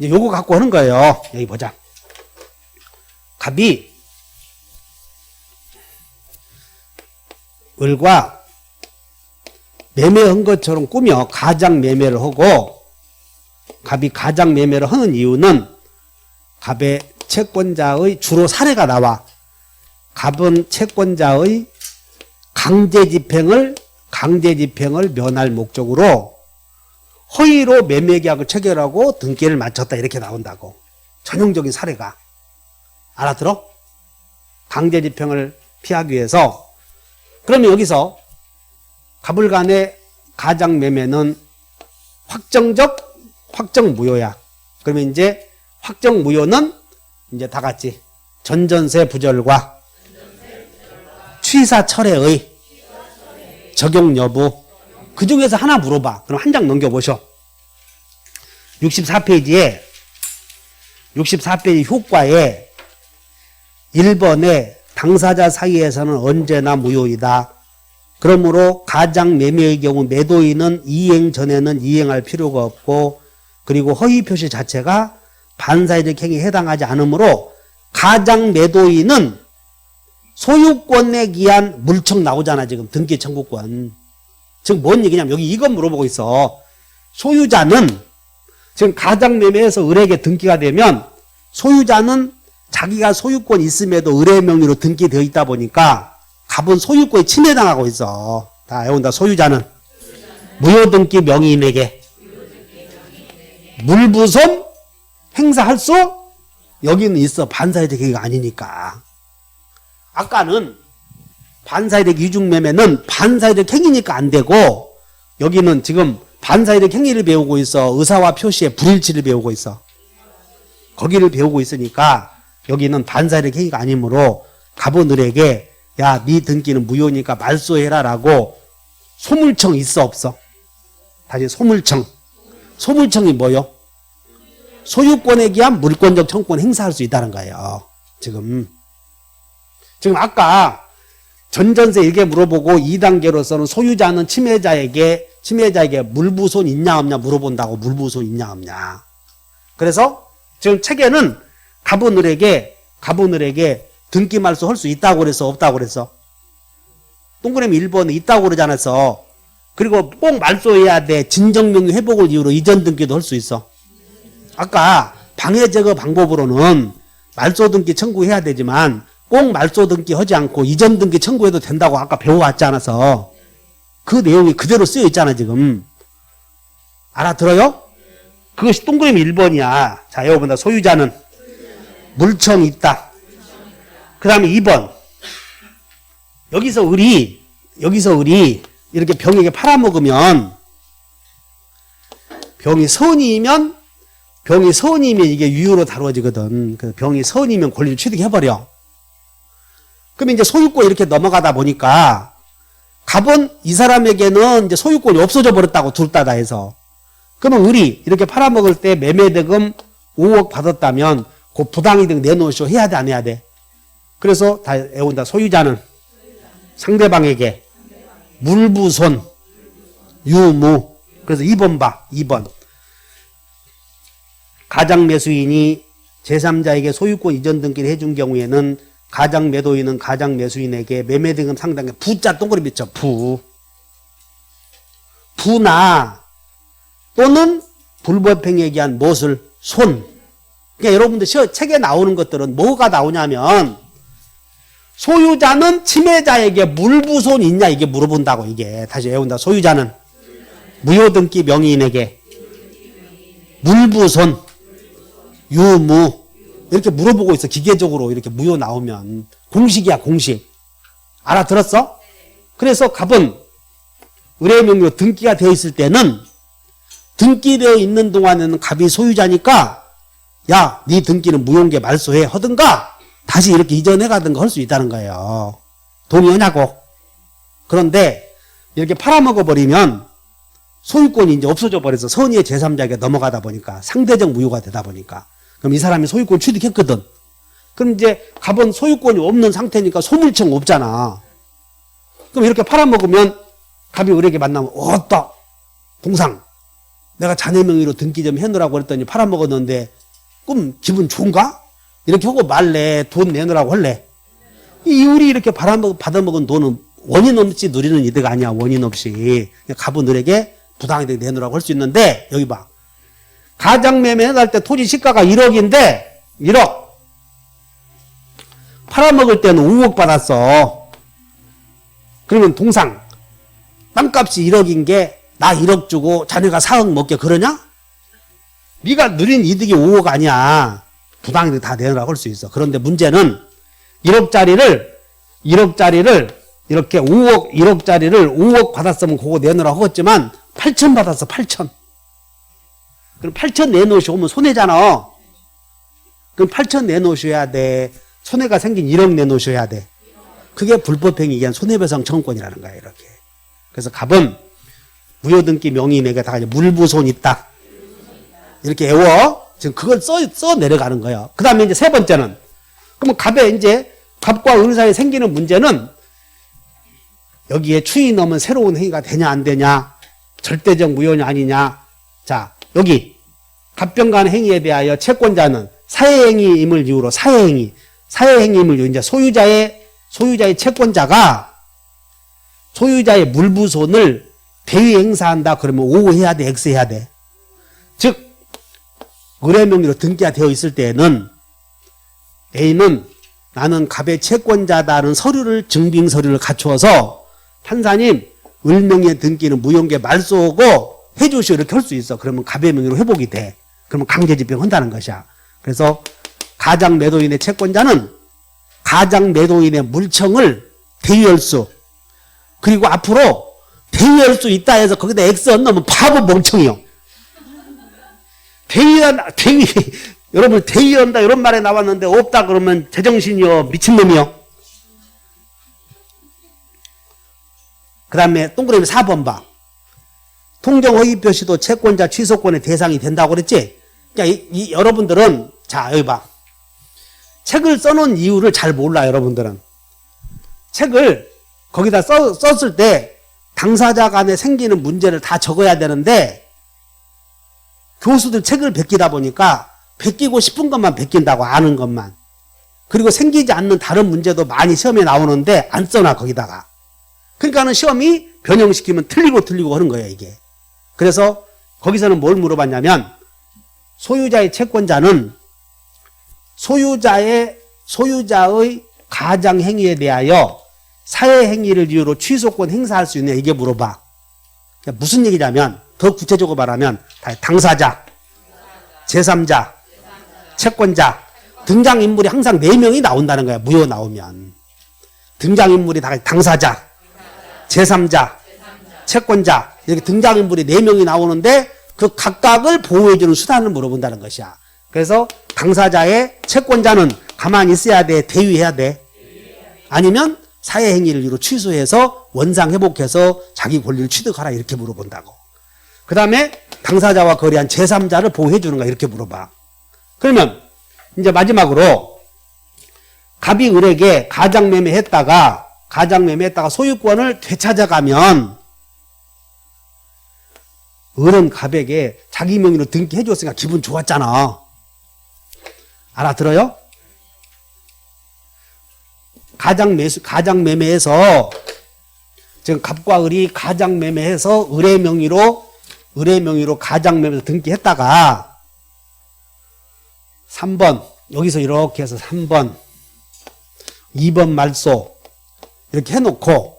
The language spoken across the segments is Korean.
이제 요거 갖고 하는 거예요. 여기 보자. 갑이 을과 매매한 것처럼 꾸며 가장 매매를 하고, 갑이 가장 매매를 하는 이유는 갑의 채권자의 주로 사례가 나와. 갑은 채권자의 강제 집행을 면할 목적으로 허위로 매매계약을 체결하고 등기를 마쳤다 이렇게 나온다고. 전형적인 사례가. 알아들어? 강제 집행을 피하기 위해서. 그러면 여기서 갑을 간의 가장 매매는 확정무효야. 그러면 이제 확정무효는 이제 다 같이 전전세 부절과 취사철회의 적용 여부. 그 중에서 하나 물어봐. 그럼 한 장 넘겨보셔. 64페이지 효과에 1번에 당사자 사이에서는 언제나 무효이다. 그러므로 가장 매매의 경우 매도인은 이행 전에는 이행할 필요가 없고, 그리고 허위 표시 자체가 반사회적 행위에 해당하지 않으므로 가장 매도인은 소유권에 기한 물청 나오잖아. 지금 등기 청구권. 지금 뭔 얘기냐면 여기 이건 물어보고 있어. 소유자는 지금 가장 매매에서 을에게 등기가 되면 소유자는 자기가 소유권 있음에도 을의 명의로 등기되어 있다 보니까 갑은 소유권이 침해당하고 있어. 다 외운다. 소유자는 무효등기 명의인에게 물부손 행사할 수 여기는 있어. 반사회적 행위가 아니니까. 아까는 반사회적 이중매매는 반사회적 행위니까 안 되고, 여기는 지금 반사회적 행위를 배우고 있어. 의사와 표시의 불일치를 배우고 있어. 거기를 배우고 있으니까 여기는 반사회적 행위가 아니므로 갑은 을에게 야, 네 등기는 무효니까 말소해라 라고 소물청 있어 없어? 다시 소물청. 소물청이 뭐요? 소유권에 기한 물권적 청구권 행사할 수 있다는 거예요. 지금 아까 전전세 이렇게 물어보고 2단계로서는 소유자는 침해자에게 물부손 있냐 없냐 물어본다고. 물부손 있냐 없냐. 그래서 지금 책에는 갑은 을에게 등기 말소 할 수 있다고 그랬어 없다고 그랬어? 동그라미 1번에 있다고 그러지 않았어? 그리고 꼭 말소해야 돼. 진정명의 회복을 이유로 이전 등기도 할 수 있어. 아까 방해 제거 방법으로는 말소 등기 청구해야 되지만 꼭 말소 등기 하지 않고 이전 등기 청구해도 된다고 아까 배워왔지 않아서 그 내용이 그대로 쓰여 있잖아 지금. 알아들어요? 그것이 동그라미 1번이야. 자, 여러분들 소유자는 물청이 있다. 그 다음에 2번. 여기서 을이 이렇게 병에게 팔아먹으면 병이 선이면 이게 유효로 다루어지거든. 그 병이 선이면 권리를 취득해버려. 그러면 이제 소유권 이렇게 넘어가다 보니까 갑은 이 사람에게는 이제 소유권이 없어져 버렸다고 둘 다 해서. 그러면 을이 이렇게 팔아먹을 때 매매대금 5억 받았다면 그 부당이득 내놓으시오 해야 돼 안 해야 돼? 그래서 다 외운다. 소유자는 상대방에게 물부손 유무. 그래서 2번 봐. 2번. 가장 매수인이 제3자에게 소유권 이전 등기를 해준 경우에는 가장 매도인은 가장 매수인에게 매매대금 상당의 부자 동그라미 쳐. 부나 또는 불법행위에 기한 무엇을 손. 그러니까 여러분들 책에 나오는 것들은 뭐가 나오냐면 소유자는 침해자에게 물부손 있냐 이게 물어본다고. 이게 다시 외운다. 소유자는 무효등기 명의인에게 물부손 유무 이렇게 물어보고 있어. 기계적으로 이렇게 무효 나오면 공식이야 공식. 알아들었어? 그래서 갑은 을의 명의로 등기가 되어 있을 때는 등기되어 있는 동안에는 갑이 소유자니까 야, 네 등기는 무효인게 말소해 하든가 다시 이렇게 이전해 가든가 할 수 있다는 거예요. 동의하냐고. 그런데 이렇게 팔아먹어 버리면 소유권이 이제 없어져 버려서 선의의 제3자에게 넘어가다 보니까 상대적 무효가 되다 보니까 그럼 이 사람이 소유권 취득했거든. 그럼 이제 갑은 소유권이 없는 상태니까 소물청 없잖아. 그럼 이렇게 팔아먹으면 갑이 을에게 만나면 어따 동상 내가 자네 명의로 등기 좀 해놓으라고 그랬더니 팔아먹었는데 그럼 기분 좋은가? 이렇게 하고 말래. 돈 내놓으라고 할래. 우리 이렇게 받아먹은 돈은 원인 없이 누리는 이득 아니야. 원인 없이. 가분들에게 부당이득 내놓으라고 할 수 있는데 여기 봐. 가장매매 할 때 토지 시가가 1억인데 1억. 팔아먹을 때는 5억 받았어. 그러면 동상 땅값이 1억인 게 나 1억 주고 자네가 4억 먹게 그러냐? 네가 누린 이득이 5억 아니야. 부당이득 다 내놓으라고 할 수 있어. 그런데 문제는 1억짜리를 이렇게 1억짜리를 5억 받았으면 그거 내놓으라고 했지만 8천 받았어. 8천. 그럼 8천 내놓으시면 손해잖아. 그럼 8천 내놓으셔야 돼. 손해가 생긴 1억 내놓으셔야 돼. 그게 불법행위에 의한 손해배상 청구권이라는 거야. 이렇게. 그래서 갑은 무효등기 명의인에게 다 물부손 있다. 이렇게 외워. 지금 그걸 써 내려가는 거예요. 그 다음에 이제 세 번째는 그러면 갑에 이제 갑과 은 사이에 생기는 문제는 여기에 추이 넘은 새로운 행위가 되냐 안 되냐, 절대적 무효냐 아니냐. 자, 여기 갑병간 행위에 대하여 채권자는 사회행위임을 이유로 사회행위임을 이유로 이제 소유자의 채권자가 소유자의 물부손을 대위 행사한다 그러면 O 해야 돼, X 해야 돼. 즉 의뢰명의로 등기가 되어 있을 때에는 A는 나는 갑의 채권자다는 서류를 증빙 서류를 갖추어서 판사님 을명의 등기는 무효인게 말소하고 해주시오 이렇게 할 수 있어. 그러면 갑의 명의로 회복이 돼. 그러면 강제집행한다는 것이야. 그래서 가장 매도인의 채권자는 가장 매도인의 물청을 대위할 수, 그리고 앞으로 대위할 수 있다 해서 거기다 X 안 넣으면 바보 멍청이요. 여러분 대위한다 이런 말에 나왔는데 없다 그러면 제정신이요, 미친놈이요. 그 다음에 동그라미 4번 봐. 통정허위표시도 채권자 취소권의 대상이 된다고 그랬지? 그러니까 여러분들은 자 여기 봐. 책을 써놓은 이유를 잘 몰라. 여러분들은 책을 거기다 썼을 때 당사자 간에 생기는 문제를 다 적어야 되는데 교수들 책을 베끼다 보니까 베끼고 싶은 것만 베낀다고, 아는 것만. 그리고 생기지 않는 다른 문제도 많이 시험에 나오는데 안 써놔 거기다가. 그러니까는 시험이 변형시키면 틀리고 하는 거예요 이게. 그래서 거기서는 뭘 물어봤냐면 소유자의 채권자는 소유자의 가장행위에 대하여 사회행위를 이유로 취소권 행사할 수 있냐 이게 물어봐. 그러니까 무슨 얘기냐면 더 구체적으로 말하면 당사자, 제3자, 채권자, 등장인물이 항상 4명이 나온다는 거야. 무효 나오면. 등장인물이 다 당사자, 제3자, 채권자 이렇게 등장인물이 4명이 나오는데 그 각각을 보호해주는 수단을 물어본다는 것이야. 그래서 당사자의 채권자는 가만히 있어야 돼, 대위해야 돼. 아니면 사회행위를 이유로 취소해서 원상회복해서 자기 권리를 취득하라 이렇게 물어본다고. 그 다음에 당사자와 거래한 제3자를 보호해주는 거야 이렇게 물어봐. 그러면 이제 마지막으로 갑이 을에게 가장매매했다가 소유권을 되찾아가면 을은 갑에게 자기 명의로 등기해줬으니까 기분 좋았잖아. 알아들어요? 가장매매해서 지금 갑과 을이 가장매매해서 을의 명의로 가장매매해서 등기했다가 3번 여기서 이렇게 해서 3번 2번 말소 이렇게 해놓고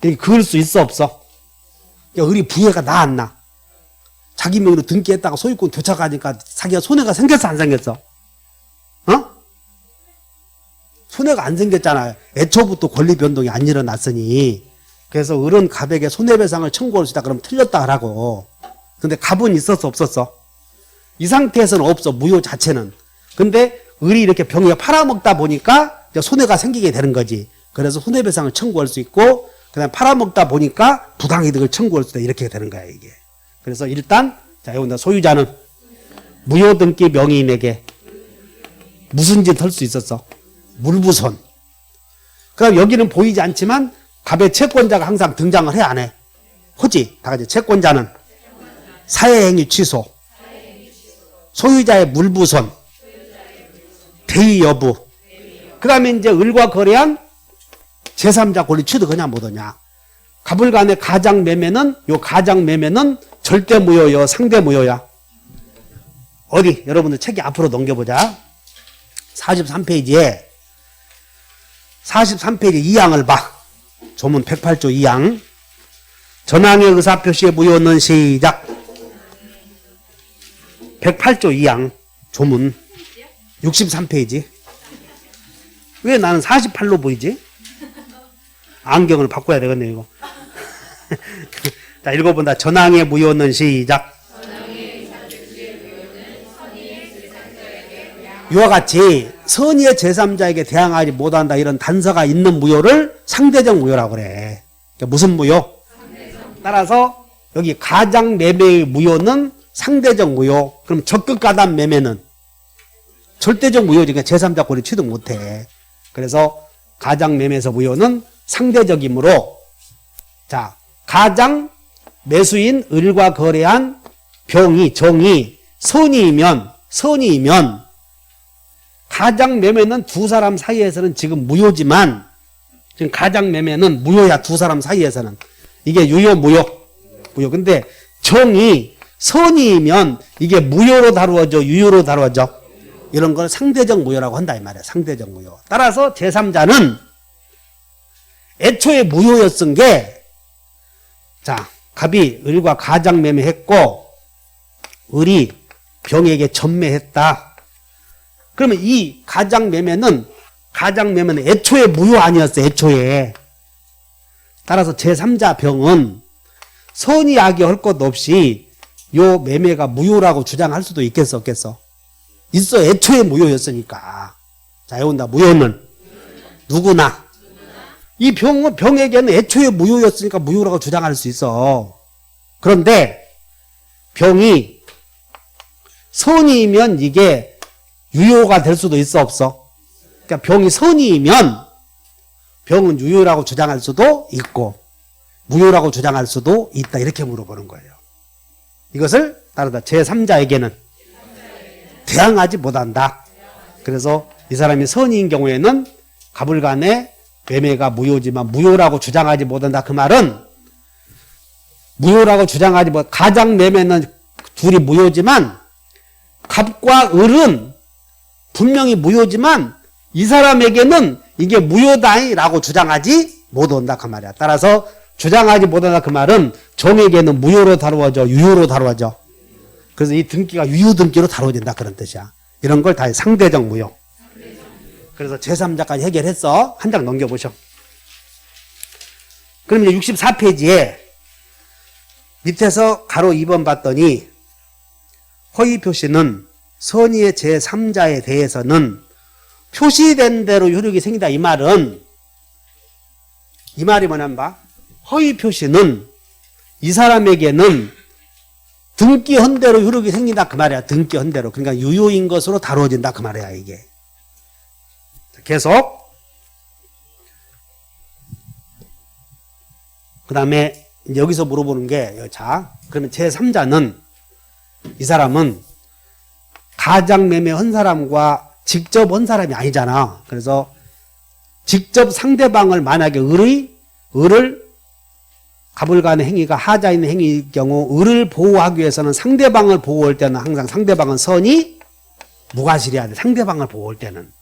이렇게 그을 수 있어 없어? 그러니까 을이 부해가 나 안 나? 자기 명의로 등기했다가 소유권 되찾아가니까 자기가 손해가 생겼어 안 생겼어? 어? 손해가 안 생겼잖아요. 애초부터 권리 변동이 안 일어났으니. 그래서 을은 갑에게 손해배상을 청구할 수 있다 그러면 틀렸다 하라고. 근데 갑은 있었어 없었어? 이 상태에서는 없어, 무효 자체는. 근데 을이 이렇게 병에 팔아먹다 보니까 손해가 생기게 되는 거지. 그래서 손해배상을 청구할 수 있고 그다음 팔아먹다 보니까 부당이득을 청구할 수 있다 이렇게 되는 거야 이게. 그래서 일단 자 여기다 소유자는 무효등기 명의인에게 무슨 짓 할 수 있었어? 물부손. 그럼 여기는 보이지 않지만 갑의 채권자가 항상 등장을 해 안 해? 하지. 다 같이 채권자는 사회행위 취소, 소유자의 물부손, 대위 여부. 그 다음에 이제 을과 거래한 제3자 권리 취득 그냥 못하냐. 갑을간의 가장매매는, 요 가장매매는 절대 무효요, 상대 무효야. 어디? 여러분들 책이 앞으로 넘겨보자. 43페이지에 2항을 봐. 조문 108조 2항. 전항의 의사표시의 무효는 시작. 108조 2항 조문 63페이지. 왜 나는 48로 보이지? 안경을 바꿔야 되겠네 이거. 자, 읽어본다. 전항의 무효는 시작. 이와 같이 선의의 제3자에게 대항하지 못한다 이런 단서가 있는 무효를 상대적 무효라고 그래. 그러니까 무슨 무효? 따라서 여기 가장매매의 무효는 상대적 무효. 그럼 적극가담 매매는 절대적 무효니까 제3자 권리 취득 못해. 그래서 가장매매에서 무효는 상대적이므로, 자, 가장 매수인 을과 거래한 병이, 정이 선의이면 가장매매는 두 사람 사이에서는 지금 무효지만, 지금 가장매매는 무효야. 두 사람 사이에서는. 이게 유효 무효. 근데 정이 선의이면 이게 무효로 다루어져, 유효로 다루어져. 이런 걸 상대적 무효라고 한다 이 말이야. 상대적 무효. 따라서 제3자는 애초에 무효였은 게, 자, 갑이 을과 가장매매했고 을이 병에게 전매했다. 그러면 이 가장매매는 애초에 무효 아니었어. 애초에. 따라서 제3자 병은 선의 악이 할 것 없이 요 매매가 무효라고 주장할 수도 있겠어 없겠어? 있어. 애초에 무효였으니까. 자, 해온다. 무효는 누구나. 이 병에게는 애초에 무효였으니까 무효라고 주장할 수 있어. 그런데 병이 선의이면 이게 유효가 될 수도 있어 없어? 그러니까 병이 선의이면 병은 유효라고 주장할 수도 있고 무효라고 주장할 수도 있다. 이렇게 물어보는 거예요. 이것을 따르다 제3자에게는 대항하지 못한다. 그래서 이 사람이 선의인 경우에는 갑을간의 매매가 무효지만 무효라고 주장하지 못한다. 그 말은 무효라고 주장하지 못, 가장 매매는 둘이 무효지만 갑과 을은 분명히 무효지만 이 사람에게는 이게 무효다라고 주장하지 못한다. 그 말이야. 따라서 주장하지 못한다. 그 말은 정에게는 무효로 다루어져, 유효로 다루어져. 그래서 이 등기가 유효등기로 다루어진다. 그런 뜻이야. 이런 걸 다 상대적 무효. 그래서 제3자까지 해결했어. 한 장 넘겨보셔. 그럼 이제 64페이지에 밑에서 가로 2번 봤더니 허위 표시는 선의의 제3자에 대해서는 표시된 대로 효력이 생긴다. 이 말이 뭐냐면 봐. 허위 표시는 이 사람에게는 등기한 대로 효력이 생긴다. 그 말이야. 등기한 대로. 그러니까 유효인 것으로 다루어진다. 그 말이야. 이게. 계속. 그 다음에 여기서 물어보는 게, 자, 그러면 제3자는 이 사람은 가장매매 한 사람과 직접 한 사람이 아니잖아. 그래서 직접 상대방을 만약에 을을 갑을간의 행위가 하자 있는 행위일 경우 을을 보호하기 위해서는 상대방을 보호할 때는 항상 상대방은 선이 무과실해야 돼. 상대방을 보호할 때는.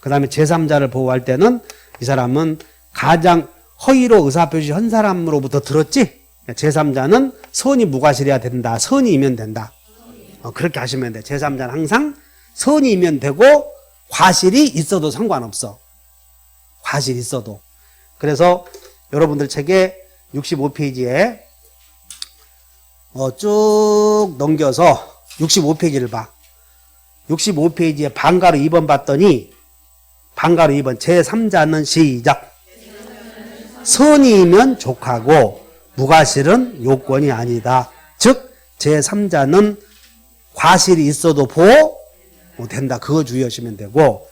그 다음에 제3자를 보호할 때는 이 사람은 가장 허위로 의사표시 한 사람으로부터 들었지? 제3자는 선이 무과실해야 된다. 선이면 된다. 그렇게 하시면 돼. 제3자는 항상 선이면 되고 과실이 있어도 상관없어. 과실이 있어도. 그래서 여러분들 책에 65페이지에 쭉 넘겨서 65페이지를 봐. 65페이지에 반가로 2번 봤더니 반가로 2번 제3자는 시작. 선이면 족하고 무과실은 요건이 아니다. 즉 제3자는 과실이 있어도 보호 된다. 그거 주의하시면 되고